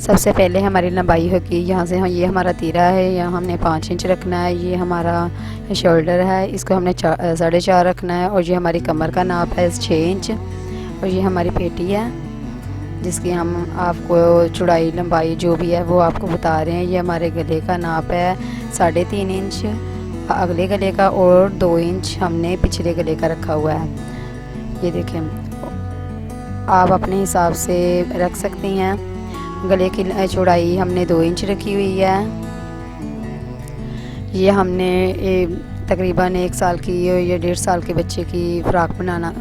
सबसे पहले हमारी लंबाई होगी यहाँ से, ये हमारा तीरा है, यहाँ हमने 5 इंच रखना है। ये हमारा शोल्डर है, इसको हमने 4.5 रखना है। और ये हमारी कमर का नाप है 6 इंच। और ये हमारी पेटी है जिसकी हम आपको चौड़ाई लंबाई जो भी है वो आपको बता रहे हैं। ये हमारे गले का नाप है 3.5 इंच अगले गले का, और 2 इंच हमने पिछले गले का रखा हुआ है। ये देखें, आप अपने हिसाब से रख सकती हैं। गले की चौड़ाई हमने 2 इंच रखी हुई है। ये हमने तकरीबन 1 साल की या 1.5 साल के बच्चे की फ़्रॉक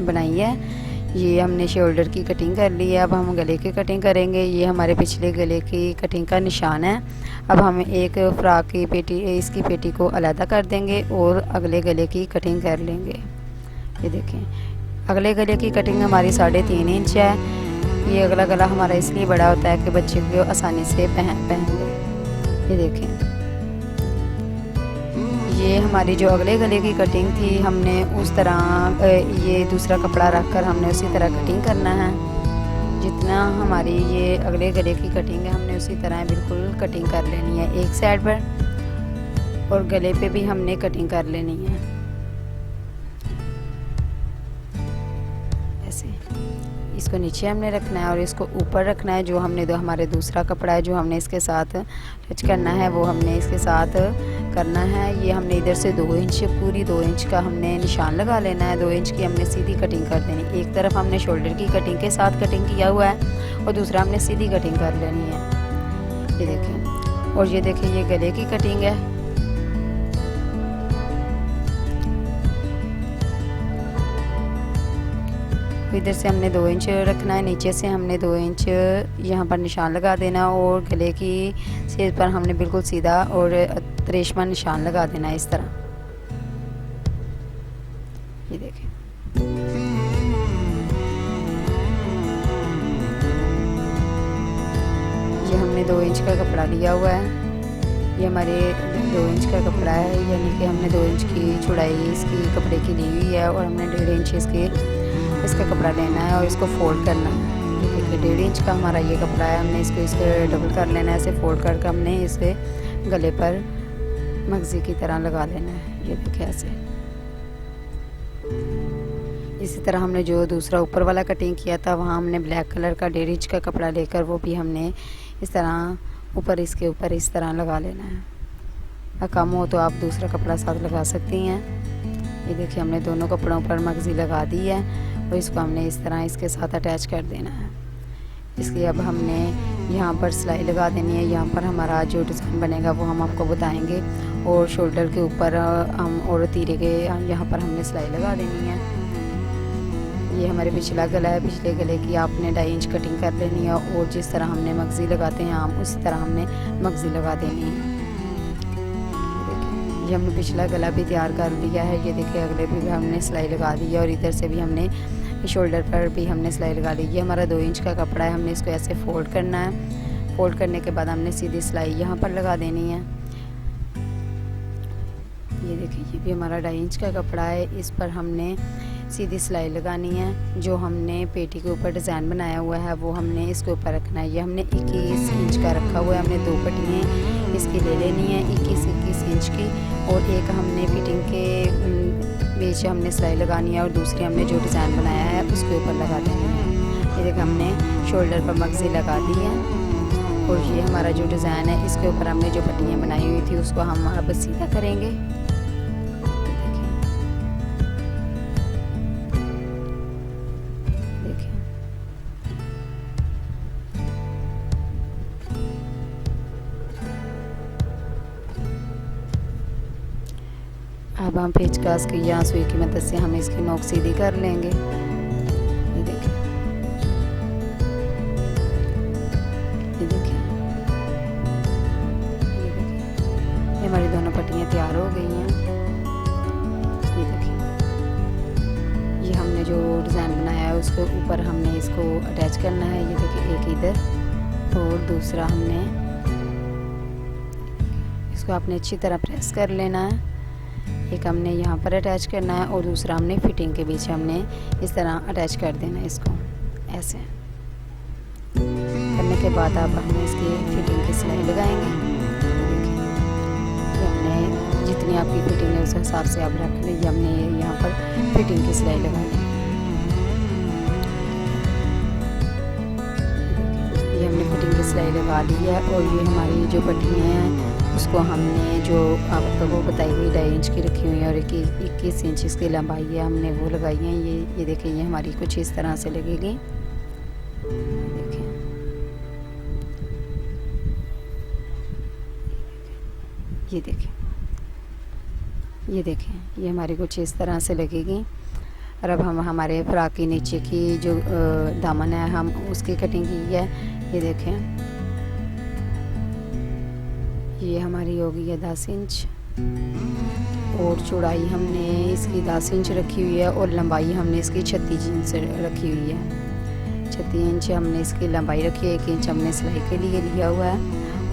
बनाई है। ये हमने शोल्डर की कटिंग कर ली है। अब हम गले की कटिंग करेंगे। ये हमारे पिछले गले की कटिंग का निशान है। अब हम एक फ़्रॉक की पेटी, इसकी पेटी को अलग कर देंगे और अगले गले की कटिंग कर लेंगे। ये देखें, अगले गले की कटिंग हमारी 3.5 इंच है। ये अगला गला हमारा इसलिए बड़ा होता है कि बच्चे को आसानी से पहन ले। ये देखें, ये हमारी जो अगले गले की कटिंग थी, हमने उस तरह ये दूसरा कपड़ा रखकर हमने उसी तरह कटिंग करना है। जितना हमारी ये अगले गले की कटिंग है, हमने उसी तरह बिल्कुल कटिंग कर लेनी है एक साइड पर, और गले पे भी हमने कटिंग कर लेनी है ऐसे। इसको नीचे हमने रखना है और इसको ऊपर रखना है। जो हमने हमारे दूसरा कपड़ा है जो हमने इसके साथ टच करना है, वो हमने इसके साथ करना है। ये हमने इधर से 2 इंच, पूरी 2 इंच का हमने निशान लगा लेना है। 2 इंच की हमने सीधी कटिंग कर देनी। एक तरफ हमने शोल्डर की कटिंग के साथ कटिंग किया हुआ है और दूसरा हमने सीधी कटिंग कर लेनी है। ये देखें, और ये देखें, ये गले की कटिंग है। इधर से हमने 2 इंच रखना है, नीचे से हमने 2 इंच यहाँ पर निशान लगा देना, और गले की सेज पर हमने बिल्कुल सीधा और रेशमा निशान लगा देना है इस तरह। ये देखें, ये हमने 2 इंच का कपड़ा लिया हुआ है। ये हमारे 2 इंच का कपड़ा है, यानी कि हमने 2 इंच की चौड़ाई इसकी कपड़े की ली हुई है, और हमने 1.5 इंच इसका कपड़ा लेना है और इसको फोल्ड करना है। देखिए, 1.5 इंच का हमारा ये कपड़ा है, हमने इसको इसके डबल कर लेना है। ऐसे फोल्ड करके हमने इसे गले पर मगज़ी की तरह लगा लेना है। ये देखिए ऐसे। इसी तरह हमने जो दूसरा ऊपर वाला कटिंग किया था, वहाँ हमने ब्लैक कलर का 1.5 इंच का कपड़ा लेकर वो भी हमने इस तरह ऊपर, इसके ऊपर इस तरह लगा लेना है। अगर कम हो तो आप दूसरा कपड़ा साथ लगा सकती हैं। ये देखिए, हमने दोनों कपड़ों पर मगज़ी लगा दी है और इसको हमने इस तरह इसके साथ अटैच कर देना है। इसलिए अब हमने यहाँ पर सिलाई लगा देनी है। यहाँ पर हमारा जो डिज़ाइन बनेगा वो हम आपको बताएंगे, और शोल्डर के ऊपर हम और तीरे के यहाँ पर हमने सिलाई लगा देनी है। ये हमारे पिछला गला है, पिछले गले की आपने 2.5 इंच कटिंग कर लेनी है, और जिस तरह हमने मगज़ी लगाते हैं हम उसी तरह हमने मगज़ी लगा देनी है। ये हमने पिछला गला भी तैयार कर लिया है। ये देखिए, अगले भी हमने सिलाई लगा दी है, और इधर से भी हमने शोल्डर पर भी हमने सिलाई लगा ली। ये हमारा 2 इंच का कपड़ा है, हमने इसको ऐसे फोल्ड करना है। फोल्ड करने के बाद हमने सीधी सिलाई यहाँ पर लगा देनी है। ये देखिए, ये भी हमारा 2.5 इंच का कपड़ा है, इस पर हमने सीधी सिलाई लगानी है। जो हमने पेटी के ऊपर डिज़ाइन बनाया हुआ है वो हमने इसके ऊपर रखना है। ये हमने 21 इंच का रखा हुआ है। हमने 2 पट्टियाँ इसकी ले लेनी है 21 इंच की, और एक हमने फिटिंग के बीच हमने सिलाई लगानी है, और दूसरी हमने जो डिज़ाइन बनाया है उसके ऊपर लगा देनी है। ये देखिए, हमने शोल्डर पर मगज़ी लगा दी है, और ये हमारा जो डिज़ाइन है इसके ऊपर हमने जो पट्टियाँ बनाई हुई थी उसको हम अब सीधा करेंगे। अब हम पेचकस की या सुई की मदद से हम इसकी नोक सीधी कर लेंगे। ये देखिए, ये देखिए, ये हमारी दोनों पट्टियाँ तैयार हो गई हैं। ये देखिए, ये हमने जो डिज़ाइन बनाया है उसके ऊपर हमने इसको अटैच करना है। ये देखिए, एक इधर और दूसरा हमने इसको आपने अच्छी तरह प्रेस कर लेना है। एक हमने यहाँ पर अटैच करना है, और दूसरा हमने फिटिंग के बीच हमने इस तरह अटैच कर देना है। इसको ऐसे करने के बाद अब हम इसकी फिटिंग की सिलाई लगाएंगे। देखिए हमने जितनी आपकी फिटिंग है उस हिसाब से आप रख लीजिए। हमने यहाँ पर फिटिंग की सिलाई लगानी है। ये हमने फिटिंग की सिलाई लगा ली है और ये हमारी जो पट्टियाँ हैं उसको हमने जो आपको बताई हुई 2.5 इंच की रखी हुई है और 21 इंच इसकी लंबाई है, हमने वो लगाई है। ये देखिए ये हमारी कुछ इस तरह से लगेगी। देखिए ये देखिए ये हमारी कुछ इस तरह से लगेगी। और अब हम हमारे फ्रॉक के नीचे की जो दामन है हम उसकी कटिंग की है। ये देखें ये हमारी हो गई है 10 इंच और चौड़ाई हमने इसकी 10 इंच रखी हुई है और लंबाई हमने इसकी 36 इंच रखी हुई है। 36 इंच हमने इसकी लंबाई रखी है। 1 इंच हमने सिलाई के लिए लिया हुआ है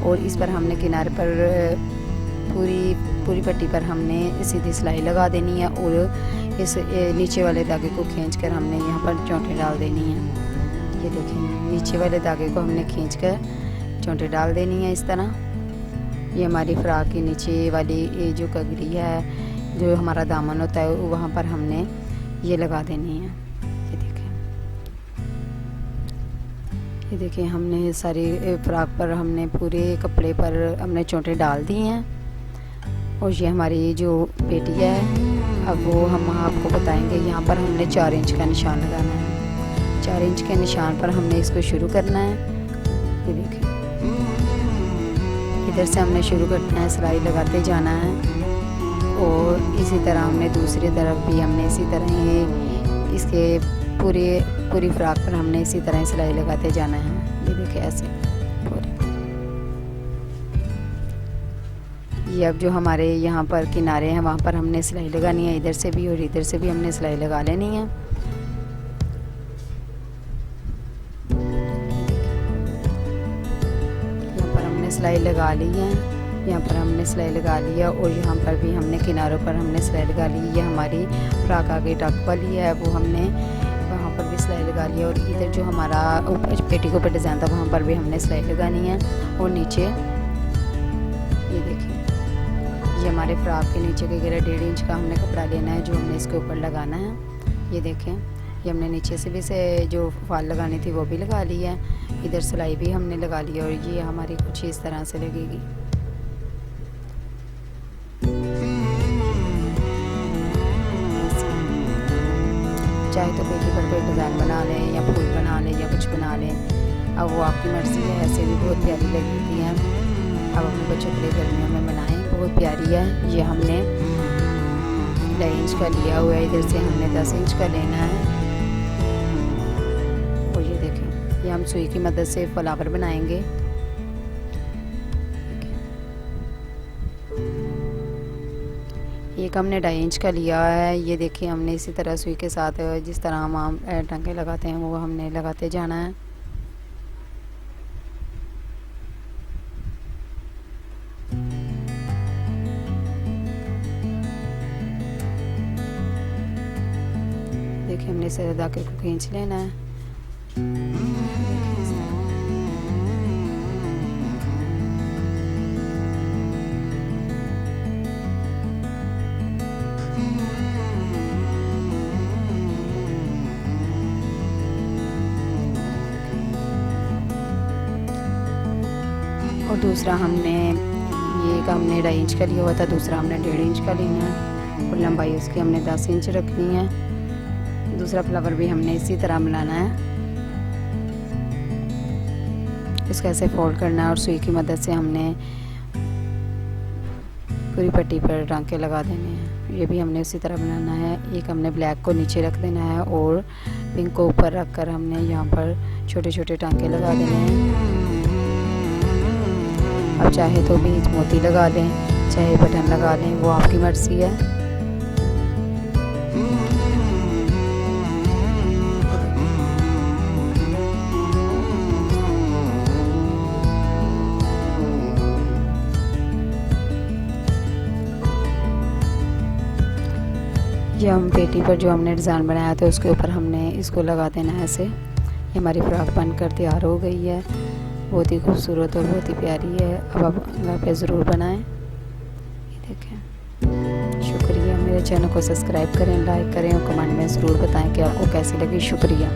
और इस पर हमने किनारे पर पूरी पट्टी पर हमने सीधी सिलाई लगा देनी है और इस नीचे वाले धागे को खींचकर हमने यहाँ पर चौंटे डाल देनी है। ये देखें नीचे वाले धागे को हमने खींचकर चौंटे डाल देनी है इस तरह। ये हमारी फ्रॉक के नीचे वाली जो कगरी है जो हमारा दामन होता है वहाँ पर हमने ये लगा देनी है। ये देखिए हमने सारी फ्रॉक पर हमने पूरे कपड़े पर हमने चौंटे डाल दिए हैं। और ये हमारी जो पेटी है अब वो हम आपको बताएंगे। यहाँ पर हमने 4 इंच का निशान लगाना है। 4 इंच के निशान पर हमने इसको शुरू करना है। ये देखिए इधर से हमने शुरू करना है, सिलाई लगाते जाना है और इसी तरह हमने दूसरी तरफ भी हमने इसी तरह ही इसके पूरी फ्रॉक पर हमने इसी तरह सिलाई लगाते जाना है। ये देखिए ऐसे पूरी। ये अब जो हमारे यहाँ पर किनारे हैं वहाँ पर हमने सिलाई लगानी है। इधर से भी और इधर से भी हमने सिलाई लगा लेनी है। सिलाई लगा ली है, यहाँ पर हमने सिलाई लगा ली है और यहाँ पर भी हमने किनारों पर हमने सिलाई लगा ली है। ये हमारी फ्रॉक आगे टक वाली है वो हमने वहाँ पर भी सिलाई लगा ली है और इधर जो हमारा ऊपर पेटी के ऊपर डिज़ाइन था वहाँ पर भी हमने सिलाई लगानी है। और नीचे ये देखिए ये हमारे फ्रॉक के नीचे के 1.5 इंच का हमने कपड़ा लेना है जो हमने इसके ऊपर लगाना है। ये देखें ये हमने नीचे से भी जो फॉल लगानी थी वो भी लगा ली है। इधर सिलाई भी हमने लगा ली है और ये हमारी कुछ इस तरह से लगेगी। चाहे तो पेटी पर कोई डिज़ाइन बना लें या फूल बना लें या कुछ बना लें, अब वो आपकी मर्ज़ी है। ऐसे भी बहुत प्यारी लगती हैं। अब अपने बच्चों के लिए गर्मियों में बनाएं, बहुत प्यारी है। ये हमने 2.5 इंच का लिया हुआ है, इधर से हमने 10 इंच का लेना है। और ये देखें ये हम सुई की मदद से फ्लावर बनाएंगे। एक हमने 2.5 इंच का लिया है। ये देखिए हमने इसी तरह सुई के साथ जिस तरह हम टांके लगाते हैं वो हमने लगाते जाना है। देखिए हमने इसे धागे को खींच लेना है। और दूसरा हमने ये एक हमने 2.5 इंच का लिया हुआ था, दूसरा हमने 1.5 इंच का लेना है और लंबाई उसकी हमने 10 इंच रखनी है। दूसरा फ्लावर भी हमने इसी तरह बनाना है। इसको ऐसे फोल्ड करना है और सुई की मदद से हमने पूरी पट्टी पर टांके लगा देने हैं। ये भी हमने उसी तरह बनाना है। एक हमने ब्लैक को नीचे रख देना है और पिंक को ऊपर रख कर हमने यहाँ पर छोटे छोटे टांके लगा देने हैं। अब चाहे तो बीच मोती लगा लें, चाहे बटन लगा लें, वो आपकी मर्ज़ी है। ये हम पेटी पर जो हमने डिज़ाइन बनाया था उसके ऊपर हमने इसको लगा देना है ऐसे। ये हमारी फ्रॉक बनकर तैयार हो गई है। बहुत ही खूबसूरत और बहुत ही प्यारी है। अब आप घर पे ज़रूर बनाएं। ये देखें। शुक्रिया। मेरे चैनल को सब्सक्राइब करें, लाइक करें और कमेंट में ज़रूर बताएं कि आपको कैसी लगी। शुक्रिया।